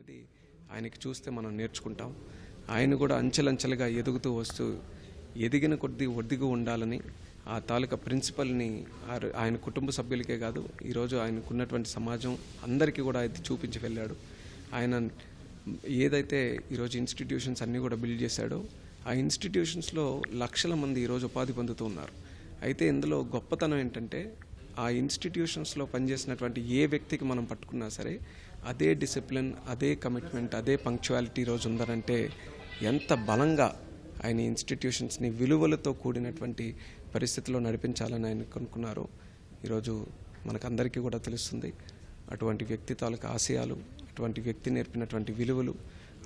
అనేటువంటిది ఆయనకి చూస్తే మనం నేర్చుకుంటాం. ఆయన కూడా అంచెలంచెలుగా ఎదుగుతూ వస్తూ ఎదిగిన కొద్దీ ఒదిగి ఉండాలని ఆ తాలూకా ప్రిన్సిపల్ని ఆయన కుటుంబ సభ్యులకే కాదు, ఈరోజు ఆయనకున్నటువంటి సమాజం అందరికీ కూడా అది చూపించి వెళ్ళాడు. ఆయన ఏదైతే ఈరోజు ఇన్స్టిట్యూషన్స్ అన్నీ కూడా బిల్డ్ చేశాడో ఆ ఇన్స్టిట్యూషన్స్లో లక్షల మంది ఈరోజు ఉపాధి పొందుతూ ఉన్నారు. అయితే ఇందులో గొప్పతనం ఏంటంటే ఆ ఇన్స్టిట్యూషన్స్లో పనిచేసినటువంటి ఏ వ్యక్తికి మనం పట్టుకున్నా సరే అదే డిసిప్లిన్, అదే కమిట్మెంట్, అదే పంక్చువాలిటీ ఈరోజు ఉందనంటే ఎంత బలంగా ఆయన ఇన్స్టిట్యూషన్స్ని విలువలతో కూడినటువంటి పరిస్థితిలో నడిపించాలని ఆయన కనుక్కున్నారో ఈరోజు మనకందరికీ కూడా తెలుస్తుంది. అటువంటి వ్యక్తి తాలూకా ఆశయాలు, అటువంటి వ్యక్తి నేర్పినటువంటి విలువలు,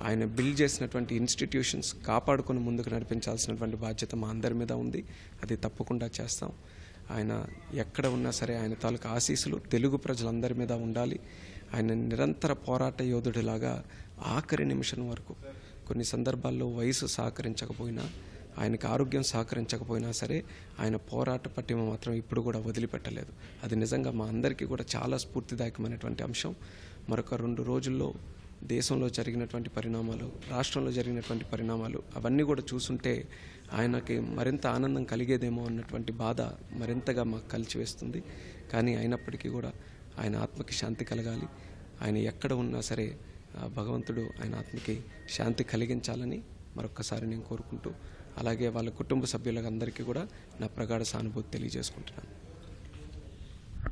ఆయన బిల్డ్ చేసినటువంటి ఇన్స్టిట్యూషన్స్ కాపాడుకొని ముందుకు నడిపించాల్సినటువంటి బాధ్యత మా అందరి మీద ఉంది. అది తప్పకుండా చేస్తాం. ఆయన ఎక్కడ ఉన్నా సరే ఆయన తాలూకా ఆశీస్సులు తెలుగు ప్రజలందరి మీద ఉండాలి. ఆయన నిరంతర పోరాట యోధుడిలాగా ఆఖరి నిమిషం వరకు, కొన్ని సందర్భాల్లో వయసు సహకరించకపోయినా, ఆయనకు ఆరోగ్యం సహకరించకపోయినా సరే ఆయన పోరాట పటిమ మాత్రం ఇప్పుడు కూడా వదిలిపెట్టలేదు. అది నిజంగా మా అందరికీ కూడా చాలా స్ఫూర్తిదాయకమైనటువంటి అంశం. మరొక 2 రోజుల్లో దేశంలో జరిగినటువంటి పరిణామాలు, రాష్ట్రంలో జరిగినటువంటి పరిణామాలు అవన్నీ కూడా చూస్తుంటే ఆయనకి మరింత ఆనందం కలిగేదేమో అన్నటువంటి బాధ మరింతగా మాకు కలిచివేస్తుంది. కానీ అయినప్పటికీ కూడా ఆయన ఆత్మకి శాంతి కలగాలి. ఆయన ఎక్కడ ఉన్నా సరే భగవంతుడు ఆయన ఆత్మకి శాంతి కలిగించాలని మరొక్కసారి నేను కోరుకుంటూ, అలాగే వాళ్ళ కుటుంబ సభ్యులందరికీ కూడా నా ప్రగాఢ సానుభూతి తెలియజేసుకుంటున్నాను.